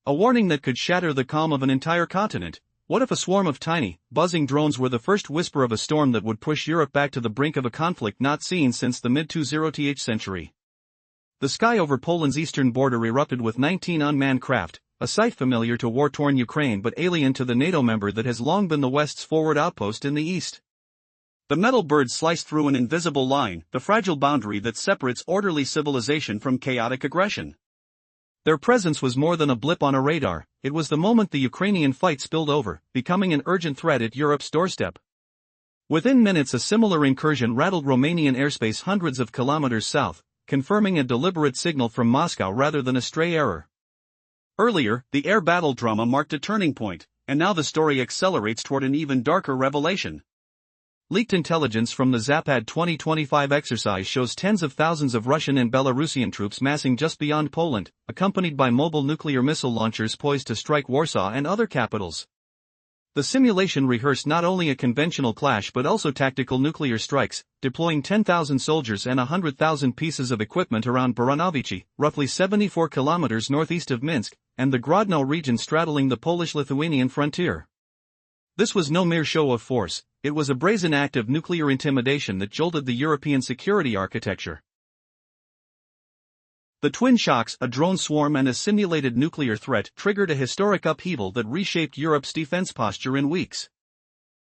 A warning that could shatter the calm of an entire continent. What if a swarm of tiny, buzzing drones were the first whisper of a storm that would push Europe back to the brink of a conflict not seen since the mid-20th century? The sky over Poland's eastern border erupted with 19 unmanned craft, a sight familiar to war-torn Ukraine but alien to the NATO member that has long been the West's forward outpost in the east. The metal birds sliced through an invisible line, the fragile boundary that separates orderly civilization from chaotic aggression. Their presence was more than a blip on a radar, it was the moment the Ukrainian fight spilled over, becoming an urgent threat at Europe's doorstep. Within minutes a similar incursion rattled Romanian airspace hundreds of kilometers south, confirming a deliberate signal from Moscow rather than a stray error. Earlier, the air battle drama marked a turning point, and now the story accelerates toward an even darker revelation. Leaked intelligence from the Zapad 2025 exercise shows tens of thousands of Russian and Belarusian troops massing just beyond Poland, accompanied by mobile nuclear missile launchers poised to strike Warsaw and other capitals. The simulation rehearsed not only a conventional clash but also tactical nuclear strikes, deploying 10,000 soldiers and 100,000 pieces of equipment around Baranovichi, roughly 74 kilometers northeast of Minsk, and the Grodno region straddling the Polish-Lithuanian frontier. This was no mere show of force, it was a brazen act of nuclear intimidation that jolted the European security architecture. The twin shocks, a drone swarm and a simulated nuclear threat, triggered a historic upheaval that reshaped Europe's defense posture in weeks.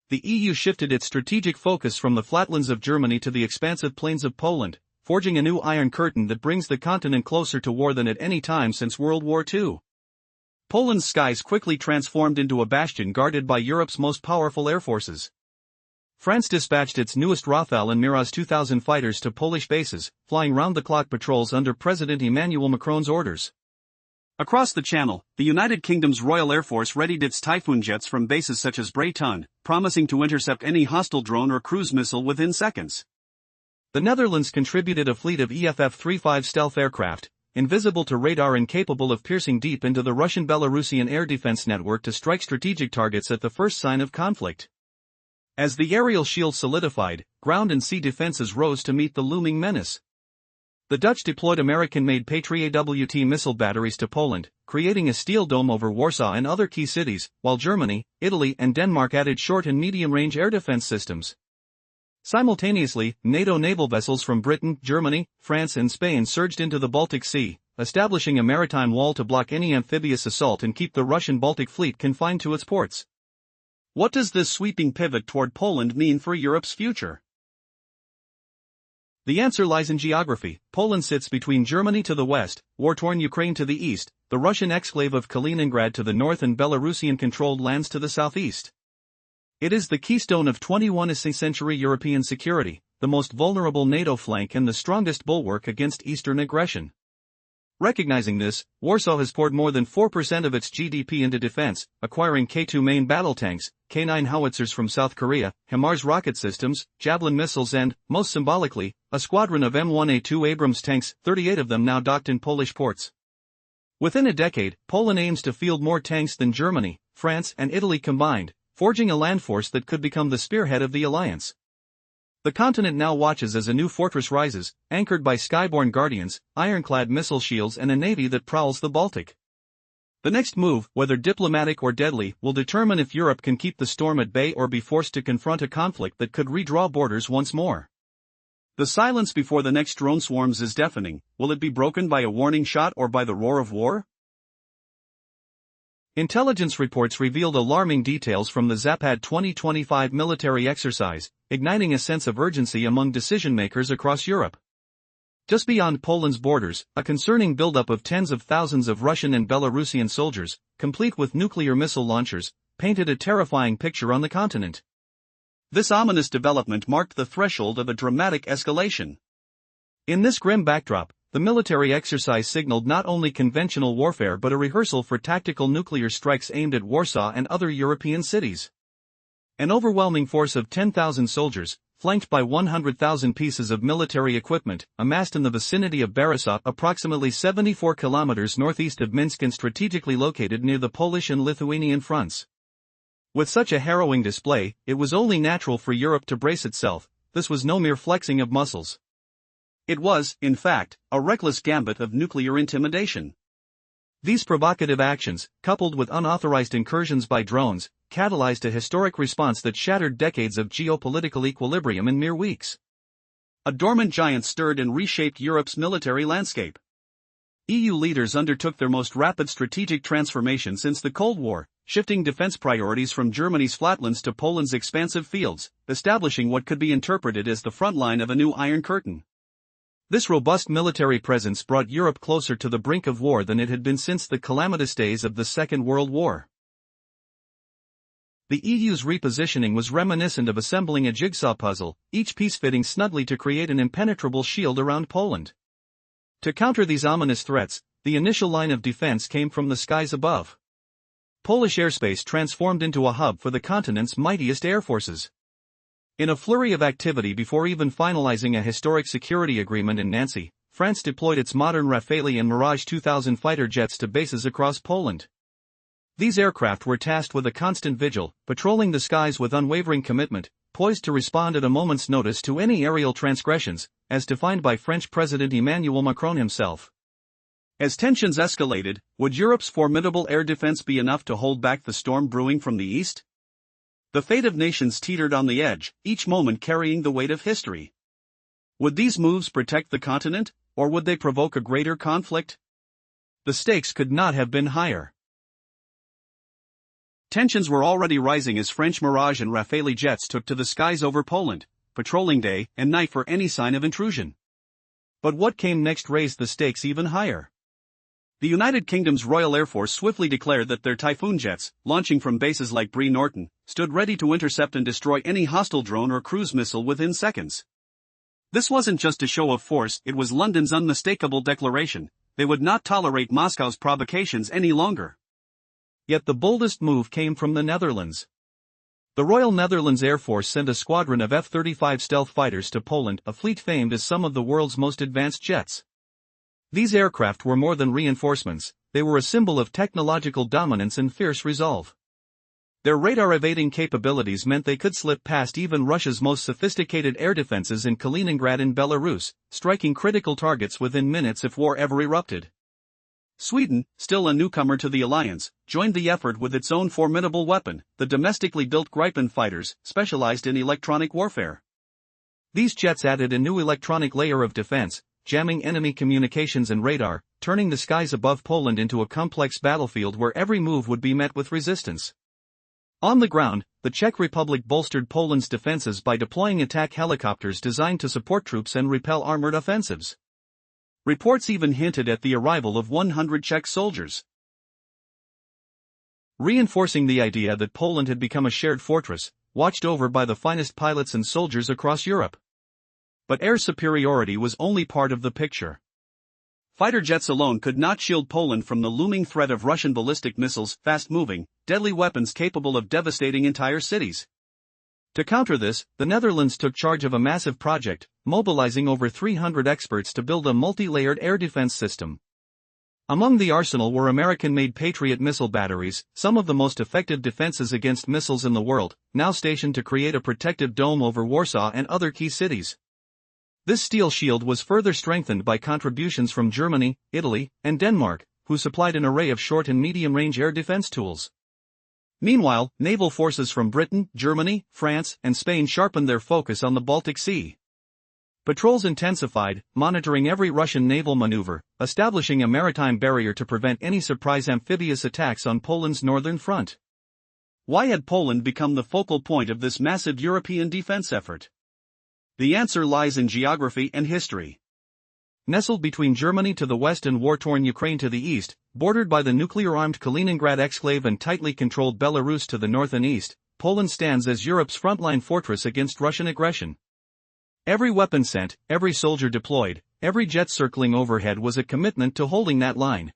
The EU shifted its strategic focus from the flatlands of Germany to the expansive plains of Poland, forging a new Iron Curtain that brings the continent closer to war than at any time since World War II. Poland's skies quickly transformed into a bastion guarded by Europe's most powerful air forces. France dispatched its newest Rafale and Mirage 2000 fighters to Polish bases, flying round-the-clock patrols under President Emmanuel Macron's orders. Across the Channel, the United Kingdom's Royal Air Force readied its Typhoon jets from bases such as Breton, promising to intercept any hostile drone or cruise missile within seconds. The Netherlands contributed a fleet of EFF-35 stealth aircraft, invisible to radar and capable of piercing deep into the Russian-Belarusian air defense network to strike strategic targets at the first sign of conflict. As the aerial shield solidified, ground and sea defenses rose to meet the looming menace. The Dutch deployed American-made Patriot AWT missile batteries to Poland, creating a steel dome over Warsaw and other key cities, while Germany, Italy and Denmark added short and medium-range air defense systems. Simultaneously, NATO naval vessels from Britain, Germany, France and Spain surged into the Baltic Sea, establishing a maritime wall to block any amphibious assault and keep the Russian Baltic Fleet confined to its ports. What does this sweeping pivot toward Poland mean for Europe's future? The answer lies in geography. Poland sits between Germany to the west, war-torn Ukraine to the east, the Russian exclave of Kaliningrad to the north and Belarusian-controlled lands to the southeast. It is the keystone of 21st century European security, the most vulnerable NATO flank and the strongest bulwark against Eastern aggression. Recognizing this, Warsaw has poured more than 4% of its GDP into defense, acquiring K2 main battle tanks, K9 howitzers from South Korea, HIMARS rocket systems, Javelin missiles and, most symbolically, a squadron of M1A2 Abrams tanks, 38 of them now docked in Polish ports. Within a decade, Poland aims to field more tanks than Germany, France and Italy combined, forging a land force that could become the spearhead of the alliance. The continent now watches as a new fortress rises, anchored by skyborne guardians, ironclad missile shields and a navy that prowls the Baltic. The next move, whether diplomatic or deadly, will determine if Europe can keep the storm at bay or be forced to confront a conflict that could redraw borders once more. The silence before the next drone swarms is deafening. Will it be broken by a warning shot or by the roar of war? Intelligence reports revealed alarming details from the Zapad 2025 military exercise, igniting a sense of urgency among decision-makers across Europe. Just beyond Poland's borders, a concerning buildup of tens of thousands of Russian and Belarusian soldiers, complete with nuclear missile launchers, painted a terrifying picture on the continent. This ominous development marked the threshold of a dramatic escalation. In this grim backdrop, the military exercise signaled not only conventional warfare but a rehearsal for tactical nuclear strikes aimed at Warsaw and other European cities. An overwhelming force of 10,000 soldiers, flanked by 100,000 pieces of military equipment, amassed in the vicinity of Boryspil, approximately 74 kilometers northeast of Minsk and strategically located near the Polish and Lithuanian fronts. With such a harrowing display, it was only natural for Europe to brace itself. This was no mere flexing of muscles. It was, in fact, a reckless gambit of nuclear intimidation. These provocative actions, coupled with unauthorized incursions by drones, catalyzed a historic response that shattered decades of geopolitical equilibrium in mere weeks. A dormant giant stirred and reshaped Europe's military landscape. EU leaders undertook their most rapid strategic transformation since the Cold War, shifting defense priorities from Germany's flatlands to Poland's expansive fields, establishing what could be interpreted as the front line of a new Iron Curtain. This robust military presence brought Europe closer to the brink of war than it had been since the calamitous days of the Second World War. The EU's repositioning was reminiscent of assembling a jigsaw puzzle, each piece fitting snugly to create an impenetrable shield around Poland. To counter these ominous threats, the initial line of defense came from the skies above. Polish airspace transformed into a hub for the continent's mightiest air forces. In a flurry of activity before even finalizing a historic security agreement in Nancy, France deployed its modern Rafale and Mirage 2000 fighter jets to bases across Poland. These aircraft were tasked with a constant vigil, patrolling the skies with unwavering commitment, poised to respond at a moment's notice to any aerial transgressions, as defined by French President Emmanuel Macron himself. As tensions escalated, would Europe's formidable air defense be enough to hold back the storm brewing from the east? The fate of nations teetered on the edge, each moment carrying the weight of history. Would these moves protect the continent, or would they provoke a greater conflict? The stakes could not have been higher. Tensions were already rising as French Mirage and Rafale jets took to the skies over Poland, patrolling day and night for any sign of intrusion. But what came next raised the stakes even higher. The United Kingdom's Royal Air Force swiftly declared that their Typhoon jets, launching from bases like Bree Norton, stood ready to intercept and destroy any hostile drone or cruise missile within seconds. This wasn't just a show of force, it was London's unmistakable declaration: they would not tolerate Moscow's provocations any longer. Yet the boldest move came from the Netherlands. The Royal Netherlands Air Force sent a squadron of F-35 stealth fighters to Poland, a fleet famed as some of the world's most advanced jets. These aircraft were more than reinforcements, they were a symbol of technological dominance and fierce resolve. Their radar-evading capabilities meant they could slip past even Russia's most sophisticated air defenses in Kaliningrad and Belarus, striking critical targets within minutes if war ever erupted. Sweden, still a newcomer to the alliance, joined the effort with its own formidable weapon, the domestically built Gripen fighters, specialized in electronic warfare. These jets added a new electronic layer of defense, jamming enemy communications and radar, turning the skies above Poland into a complex battlefield where every move would be met with resistance. On the ground, the Czech Republic bolstered Poland's defenses by deploying attack helicopters designed to support troops and repel armored offensives. Reports even hinted at the arrival of 100 Czech soldiers, reinforcing the idea that Poland had become a shared fortress, watched over by the finest pilots and soldiers across Europe. But air superiority was only part of the picture. Fighter jets alone could not shield Poland from the looming threat of Russian ballistic missiles, fast-moving, deadly weapons capable of devastating entire cities. To counter this, the Netherlands took charge of a massive project, mobilizing over 300 experts to build a multi-layered air defense system. Among the arsenal were American-made Patriot missile batteries, some of the most effective defenses against missiles in the world, now stationed to create a protective dome over Warsaw and other key cities. This steel shield was further strengthened by contributions from Germany, Italy, and Denmark, who supplied an array of short and medium-range air defense tools. Meanwhile, naval forces from Britain, Germany, France, and Spain sharpened their focus on the Baltic Sea. Patrols intensified, monitoring every Russian naval maneuver, establishing a maritime barrier to prevent any surprise amphibious attacks on Poland's northern front. Why had Poland become the focal point of this massive European defense effort? The answer lies in geography and history. Nestled between Germany to the west and war-torn Ukraine to the east, bordered by the nuclear-armed Kaliningrad exclave and tightly controlled Belarus to the north and east, Poland stands as Europe's frontline fortress against Russian aggression. Every weapon sent, every soldier deployed, every jet circling overhead was a commitment to holding that line.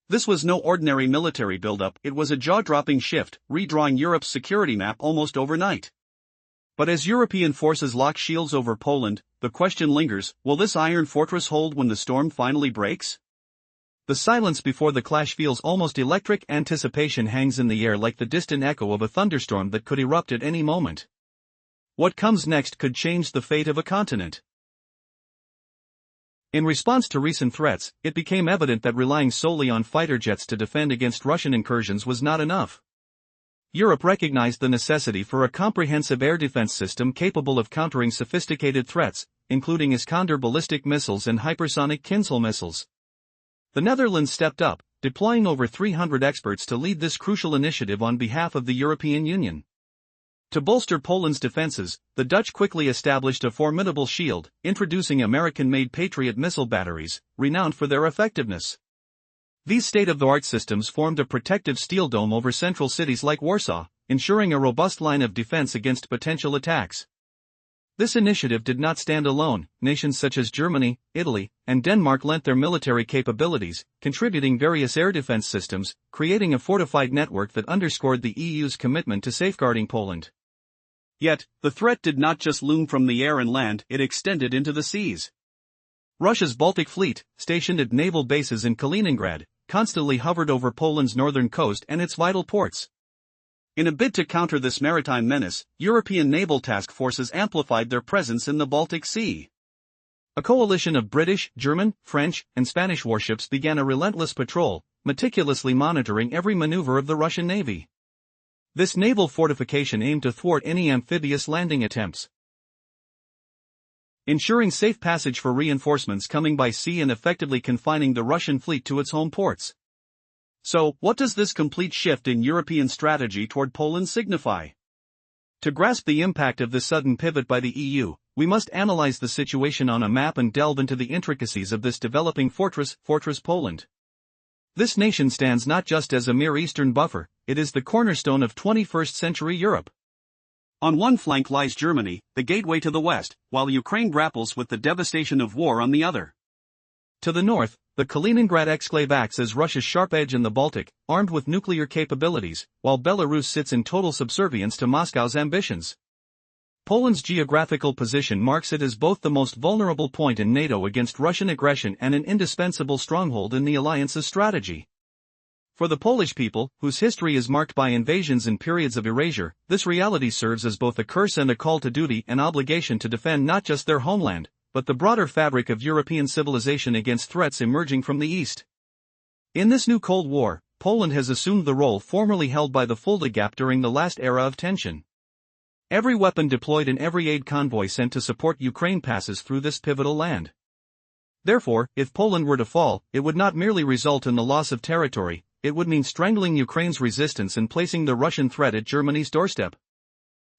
This was no ordinary military buildup, it was a jaw-dropping shift, redrawing Europe's security map almost overnight. But as European forces lock shields over Poland, the question lingers: will this iron fortress hold when the storm finally breaks? The silence before the clash feels almost electric. Anticipation hangs in the air like the distant echo of a thunderstorm that could erupt at any moment. What comes next could change the fate of a continent. In response to recent threats, it became evident that relying solely on fighter jets to defend against Russian incursions was not enough. Europe recognized the necessity for a comprehensive air defense system capable of countering sophisticated threats, including Iskander ballistic missiles and hypersonic Kinzhal missiles. The Netherlands stepped up, deploying over 300 experts to lead this crucial initiative on behalf of the European Union. To bolster Poland's defenses, the Dutch quickly established a formidable shield, introducing American-made Patriot missile batteries, renowned for their effectiveness. These state-of-the-art systems formed a protective steel dome over central cities like Warsaw, ensuring a robust line of defense against potential attacks. This initiative did not stand alone. Nations such as Germany, Italy, and Denmark lent their military capabilities, contributing various air defense systems, creating a fortified network that underscored the EU's commitment to safeguarding Poland. Yet, the threat did not just loom from the air and land, it extended into the seas. Russia's Baltic Fleet, stationed at naval bases in Kaliningrad, constantly hovered over Poland's northern coast and its vital ports. In a bid to counter this maritime menace, European naval task forces amplified their presence in the Baltic Sea. A coalition of British, German, French, and Spanish warships began a relentless patrol, meticulously monitoring every maneuver of the Russian Navy. This naval fortification aimed to thwart any amphibious landing attempts, ensuring safe passage for reinforcements coming by sea and effectively confining the Russian fleet to its home ports. So, what does this complete shift in European strategy toward Poland signify? To grasp the impact of this sudden pivot by the EU, we must analyze the situation on a map and delve into the intricacies of this developing fortress Poland. This nation stands not just as a mere eastern buffer, it is the cornerstone of 21st century Europe. On one flank lies Germany, the gateway to the west, while Ukraine grapples with the devastation of war on the other. To the north, the Kaliningrad exclave acts as Russia's sharp edge in the Baltic, armed with nuclear capabilities, while Belarus sits in total subservience to Moscow's ambitions. Poland's geographical position marks it as both the most vulnerable point in NATO against Russian aggression and an indispensable stronghold in the alliance's strategy. For the Polish people, whose history is marked by invasions and periods of erasure, this reality serves as both a curse and a call to duty and obligation to defend not just their homeland, but the broader fabric of European civilization against threats emerging from the East. In this new Cold War, Poland has assumed the role formerly held by the Fulda Gap during the last era of tension. Every weapon deployed and every aid convoy sent to support Ukraine passes through this pivotal land. Therefore, if Poland were to fall, it would not merely result in the loss of territory, it would mean strangling Ukraine's resistance and placing the Russian threat at Germany's doorstep.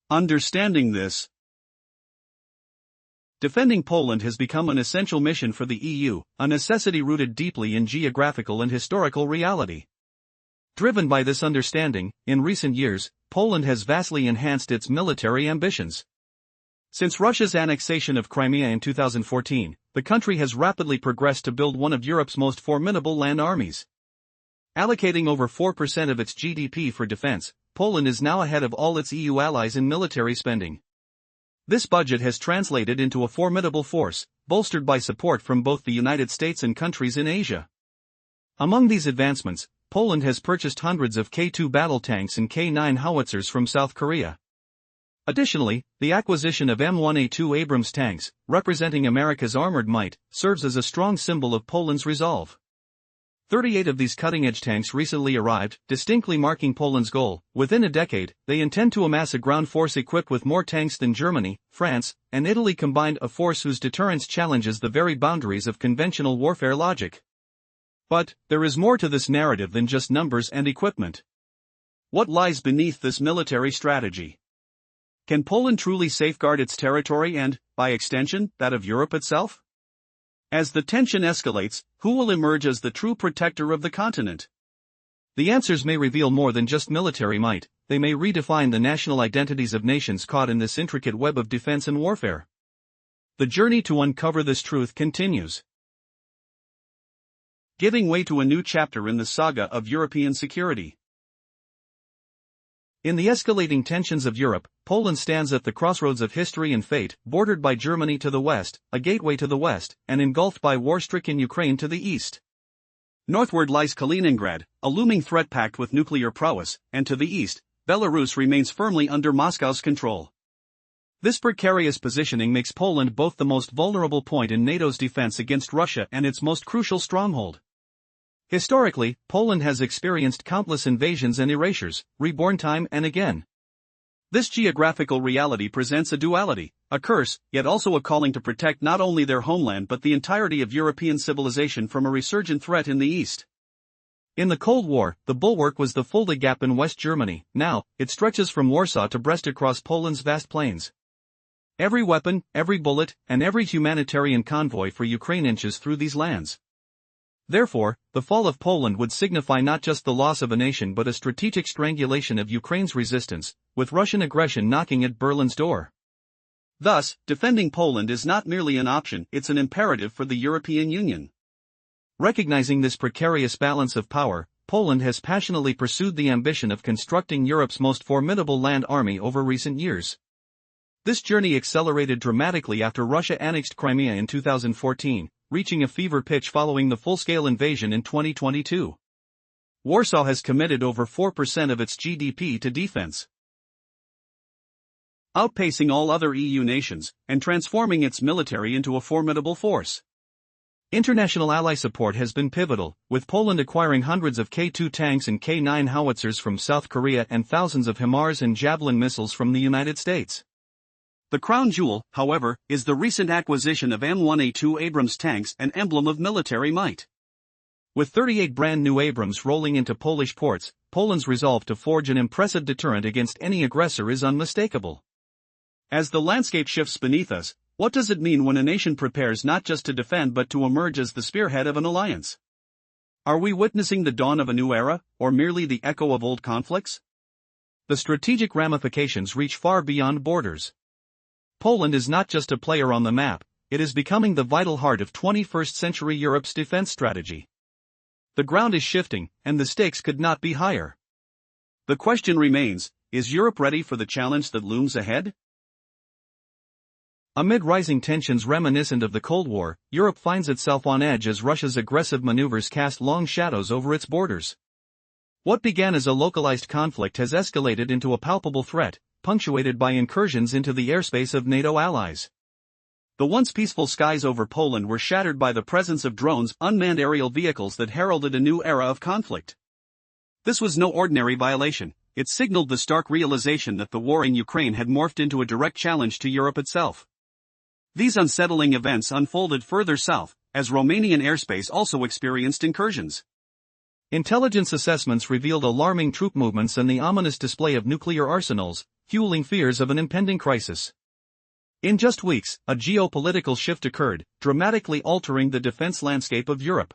Understanding this, defending Poland has become an essential mission for the EU, a necessity rooted deeply in geographical and historical reality. Driven by this understanding, in recent years, Poland has vastly enhanced its military ambitions. Since Russia's annexation of Crimea in 2014, the country has rapidly progressed to build one of Europe's most formidable land armies. Allocating over 4% of its GDP for defense, Poland is now ahead of all its EU allies in military spending. This budget has translated into a formidable force, bolstered by support from both the United States and countries in Asia. Among these advancements, Poland has purchased hundreds of K2 battle tanks and K9 howitzers from South Korea. Additionally, the acquisition of M1A2 Abrams tanks, representing America's armored might, serves as a strong symbol of Poland's resolve. 38 of these cutting-edge tanks recently arrived, distinctly marking Poland's goal. Within a decade, they intend to amass a ground force equipped with more tanks than Germany, France, and Italy combined, a force whose deterrence challenges the very boundaries of conventional warfare logic. But, there is more to this narrative than just numbers and equipment. What lies beneath this military strategy? Can Poland truly safeguard its territory and, by extension, that of Europe itself? As the tension escalates, who will emerge as the true protector of the continent? The answers may reveal more than just military might, they may redefine the national identities of nations caught in this intricate web of defense and warfare. The journey to uncover this truth continues, giving way to a new chapter in the saga of European security. In the escalating tensions of Europe, Poland stands at the crossroads of history and fate, bordered by Germany to the west, a gateway to the west, and engulfed by war-stricken Ukraine to the east. Northward lies Kaliningrad, a looming threat packed with nuclear prowess, and to the east, Belarus remains firmly under Moscow's control. This precarious positioning makes Poland both the most vulnerable point in NATO's defense against Russia and its most crucial stronghold. Historically, Poland has experienced countless invasions and erasures, reborn time and again. This geographical reality presents a duality, a curse, yet also a calling to protect not only their homeland but the entirety of European civilization from a resurgent threat in the East. In the Cold War, the bulwark was the Fulda Gap in West Germany. Now, it stretches from Warsaw to Brest across Poland's vast plains. Every weapon, every bullet, and every humanitarian convoy for Ukraine inches through these lands. Therefore, the fall of Poland would signify not just the loss of a nation but a strategic strangulation of Ukraine's resistance, with Russian aggression knocking at Berlin's door. Thus, defending Poland is not merely an option, it's an imperative for the European Union. Recognizing this precarious balance of power, Poland has passionately pursued the ambition of constructing Europe's most formidable land army over recent years. This journey accelerated dramatically after Russia annexed Crimea in 2014, reaching a fever pitch following the full-scale invasion in 2022. Warsaw has committed over 4% of its GDP to defense, outpacing all other EU nations, and transforming its military into a formidable force. International ally support has been pivotal, with Poland acquiring hundreds of K2 tanks and K9 howitzers from South Korea and thousands of HIMARS and Javelin missiles from the United States. The crown jewel, however, is the recent acquisition of M1A2 Abrams tanks, an emblem of military might. With 38 brand new Abrams rolling into Polish ports, Poland's resolve to forge an impressive deterrent against any aggressor is unmistakable. As the landscape shifts beneath us, what does it mean when a nation prepares not just to defend but to emerge as the spearhead of an alliance? Are we witnessing the dawn of a new era, or merely the echo of old conflicts? The strategic ramifications reach far beyond borders. Poland is not just a player on the map, it is becoming the vital heart of 21st century Europe's defense strategy. The ground is shifting, and the stakes could not be higher. The question remains, is Europe ready for the challenge that looms ahead? Amid rising tensions reminiscent of the Cold War, Europe finds itself on edge as Russia's aggressive maneuvers cast long shadows over its borders. What began as a localized conflict has escalated into a palpable threat, punctuated by incursions into the airspace of NATO allies. The once peaceful skies over Poland were shattered by the presence of drones, unmanned aerial vehicles that heralded a new era of conflict. This was no ordinary violation, it signaled the stark realization that the war in Ukraine had morphed into a direct challenge to Europe itself. These unsettling events unfolded further south, as Romanian airspace also experienced incursions. Intelligence assessments revealed alarming troop movements and the ominous display of nuclear arsenals, fueling fears of an impending crisis. In just weeks, a geopolitical shift occurred, dramatically altering the defense landscape of Europe.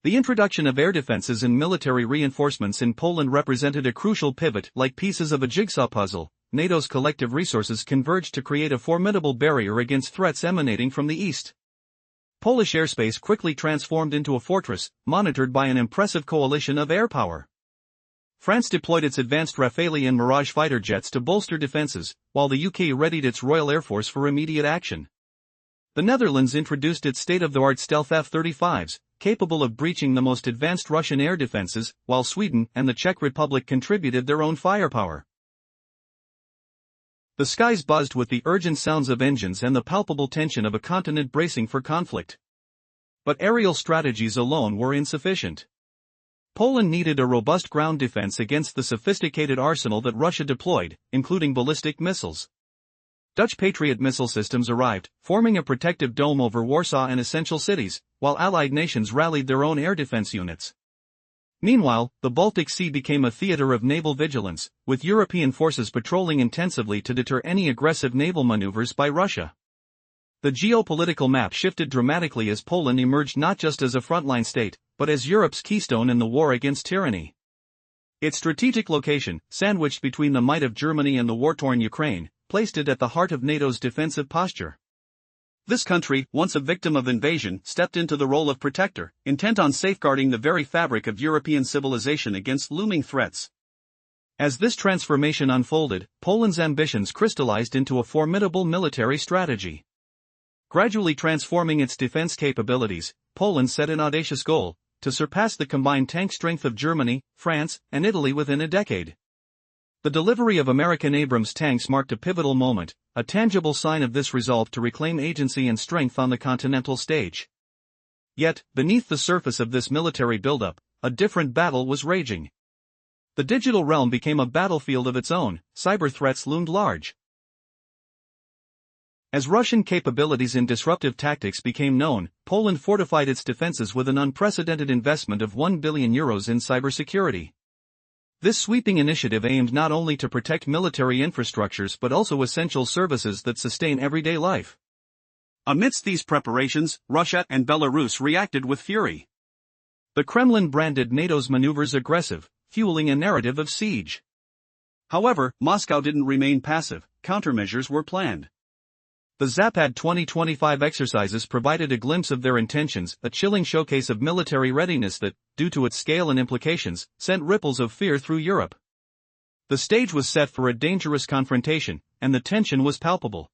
The introduction of air defenses and military reinforcements in Poland represented a crucial pivot. Like pieces of a jigsaw puzzle, NATO's collective resources converged to create a formidable barrier against threats emanating from the east. Polish airspace quickly transformed into a fortress, monitored by an impressive coalition of air power. France deployed its advanced Rafale and Mirage fighter jets to bolster defenses, while the UK readied its Royal Air Force for immediate action. The Netherlands introduced its state-of-the-art stealth F-35s, capable of breaching the most advanced Russian air defenses, while Sweden and the Czech Republic contributed their own firepower. The skies buzzed with the urgent sounds of engines and the palpable tension of a continent bracing for conflict. But aerial strategies alone were insufficient. Poland needed a robust ground defense against the sophisticated arsenal that Russia deployed, including ballistic missiles. Dutch Patriot missile systems arrived, forming a protective dome over Warsaw and essential cities, while Allied nations rallied their own air defense units. Meanwhile, the Baltic Sea became a theater of naval vigilance, with European forces patrolling intensively to deter any aggressive naval maneuvers by Russia. The geopolitical map shifted dramatically as Poland emerged not just as a frontline state, but as Europe's keystone in the war against tyranny. Its strategic location, sandwiched between the might of Germany and the war-torn Ukraine, placed it at the heart of NATO's defensive posture. This country, once a victim of invasion, stepped into the role of protector, intent on safeguarding the very fabric of European civilization against looming threats. As this transformation unfolded, Poland's ambitions crystallized into a formidable military strategy. Gradually transforming its defense capabilities, Poland set an audacious goal: to surpass the combined tank strength of Germany, France, and Italy within a decade. The delivery of American Abrams tanks marked a pivotal moment, a tangible sign of this resolve to reclaim agency and strength on the continental stage. Yet, beneath the surface of this military buildup, a different battle was raging. The digital realm became a battlefield of its own, cyber threats loomed large. As Russian capabilities in disruptive tactics became known, Poland fortified its defenses with an unprecedented investment of €1 billion in cybersecurity. This sweeping initiative aimed not only to protect military infrastructures but also essential services that sustain everyday life. Amidst these preparations, Russia and Belarus reacted with fury. The Kremlin branded NATO's maneuvers aggressive, fueling a narrative of siege. However, Moscow didn't remain passive. Countermeasures were planned. The Zapad 2025 exercises provided a glimpse of their intentions, a chilling showcase of military readiness that, due to its scale and implications, sent ripples of fear through Europe. The stage was set for a dangerous confrontation, and the tension was palpable.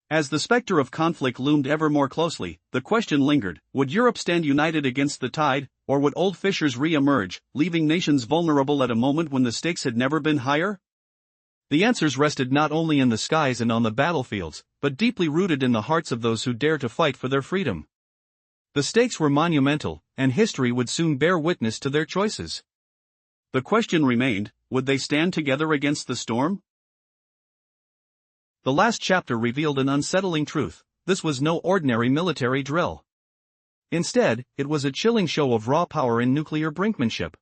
As the specter of conflict loomed ever more closely, the question lingered: would Europe stand united against the tide, or would old fissures re-emerge, leaving nations vulnerable at a moment when the stakes had never been higher? The answers rested not only in the skies and on the battlefields, but deeply rooted in the hearts of those who dare to fight for their freedom. The stakes were monumental, and history would soon bear witness to their choices. The question remained: would they stand together against the storm? The last chapter revealed an unsettling truth: this was no ordinary military drill. Instead, it was a chilling show of raw power and nuclear brinkmanship.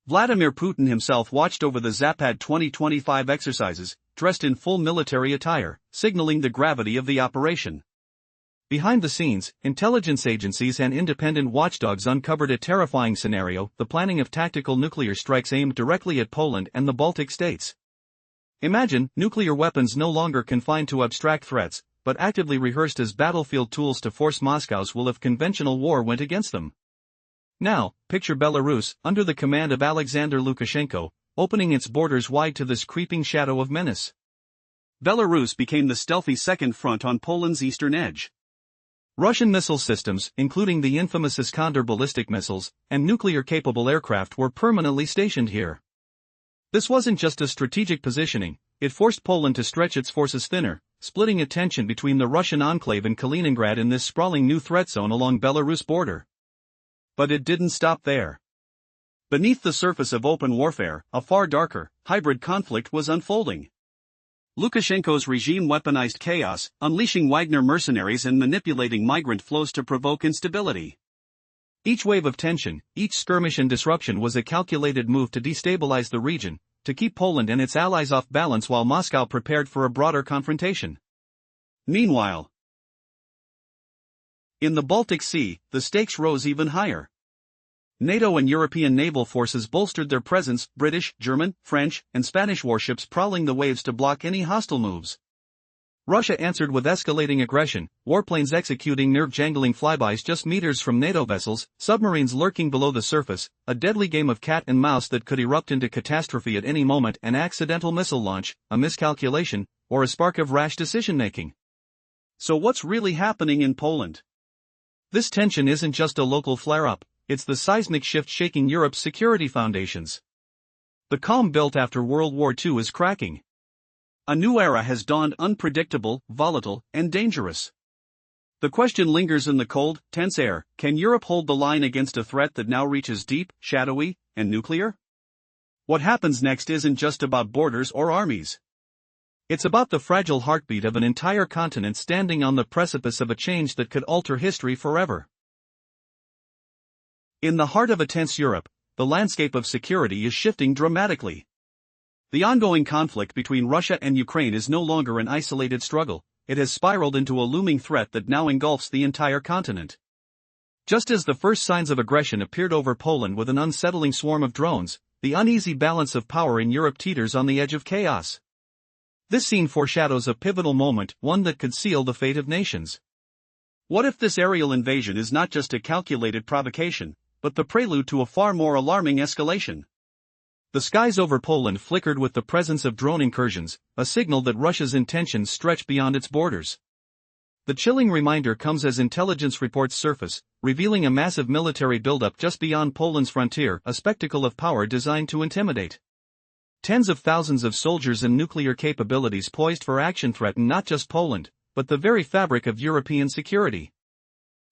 Vladimir Putin himself watched over the Zapad 2025 exercises, dressed in full military attire, signaling the gravity of the operation. Behind the scenes, intelligence agencies and independent watchdogs uncovered a terrifying scenario: the planning of tactical nuclear strikes aimed directly at Poland and the Baltic states. Imagine, nuclear weapons no longer confined to abstract threats, but actively rehearsed as battlefield tools to force Moscow's will if conventional war went against them. Now, picture Belarus, under the command of Alexander Lukashenko, opening its borders wide to this creeping shadow of menace. Belarus became the stealthy second front on Poland's eastern edge. Russian missile systems, including the infamous Iskander ballistic missiles, and nuclear-capable aircraft were permanently stationed here. This wasn't just a strategic positioning, it forced Poland to stretch its forces thinner, splitting attention between the Russian enclave and Kaliningrad in this sprawling new threat zone along Belarus border. But it didn't stop there. Beneath the surface of open warfare, a far darker, hybrid conflict was unfolding. Lukashenko's regime weaponized chaos, unleashing Wagner mercenaries and manipulating migrant flows to provoke instability. Each wave of tension, each skirmish and disruption was a calculated move to destabilize the region, to keep Poland and its allies off balance while Moscow prepared for a broader confrontation. Meanwhile, in the Baltic Sea, the stakes rose even higher. NATO and European naval forces bolstered their presence: British, German, French, and Spanish warships prowling the waves to block any hostile moves. Russia answered with escalating aggression, warplanes executing nerve-jangling flybys just meters from NATO vessels, submarines lurking below the surface, a deadly game of cat and mouse that could erupt into catastrophe at any moment: an accidental missile launch, a miscalculation, or a spark of rash decision-making. So what's really happening in Poland? This tension isn't just a local flare-up, it's the seismic shift shaking Europe's security foundations. The calm built after World War II is cracking. A new era has dawned, unpredictable, volatile, and dangerous. The question lingers in the cold, tense air: can Europe hold the line against a threat that now reaches deep, shadowy, and nuclear? What happens next isn't just about borders or armies. It's about the fragile heartbeat of an entire continent standing on the precipice of a change that could alter history forever. In the heart of a tense Europe, the landscape of security is shifting dramatically. The ongoing conflict between Russia and Ukraine is no longer an isolated struggle, it has spiraled into a looming threat that now engulfs the entire continent. Just as the first signs of aggression appeared over Poland with an unsettling swarm of drones, the uneasy balance of power in Europe teeters on the edge of chaos. This scene foreshadows a pivotal moment, one that could seal the fate of nations. What if this aerial invasion is not just a calculated provocation, but the prelude to a far more alarming escalation? The skies over Poland flickered with the presence of drone incursions, a signal that Russia's intentions stretch beyond its borders. The chilling reminder comes as intelligence reports surface, revealing a massive military buildup just beyond Poland's frontier, a spectacle of power designed to intimidate. Tens of thousands of soldiers and nuclear capabilities poised for action threaten not just Poland, but the very fabric of European security.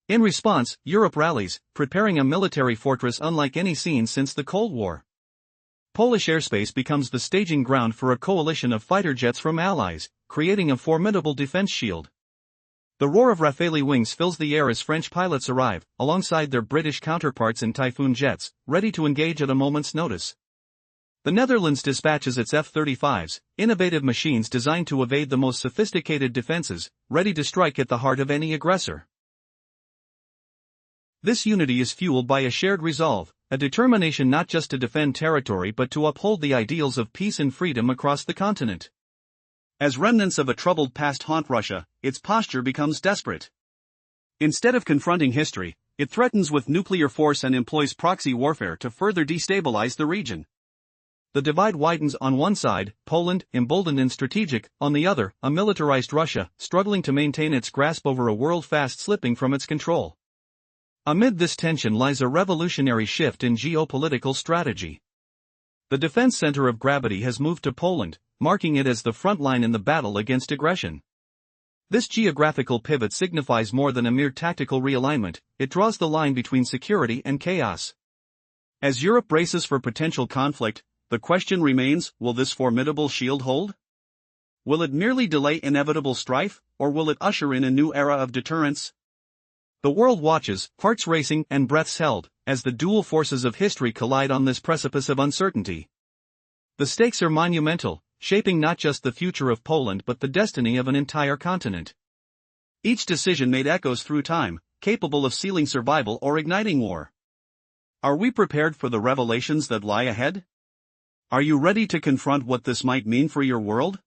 In response, Europe rallies, preparing a military fortress unlike any seen since the Cold War. Polish airspace becomes the staging ground for a coalition of fighter jets from allies, creating a formidable defense shield. The roar of Rafale wings fills the air as French pilots arrive, alongside their British counterparts in Typhoon jets, ready to engage at a moment's notice. The Netherlands dispatches its F-35s, innovative machines designed to evade the most sophisticated defenses, ready to strike at the heart of any aggressor. This unity is fueled by a shared resolve, a determination not just to defend territory but to uphold the ideals of peace and freedom across the continent. As remnants of a troubled past haunt Russia, its posture becomes desperate. Instead of confronting history, it threatens with nuclear force and employs proxy warfare to further destabilize the region. The divide widens on one side, Poland, emboldened and strategic, on the other, a militarized Russia, struggling to maintain its grasp over a world fast slipping from its control. Amid this tension lies a revolutionary shift in geopolitical strategy. The defense center of gravity has moved to Poland, marking it as the front line in the battle against aggression. This geographical pivot signifies more than a mere tactical realignment, it draws the line between security and chaos. As Europe braces for potential conflict, the question remains, will this formidable shield hold? Will it merely delay inevitable strife, or will it usher in a new era of deterrence? The world watches, hearts racing and breaths held, as the dual forces of history collide on this precipice of uncertainty. The stakes are monumental, shaping not just the future of Poland but the destiny of an entire continent. Each decision made echoes through time, capable of sealing survival or igniting war. Are we prepared for the revelations that lie ahead? Are you ready to confront what this might mean for your world?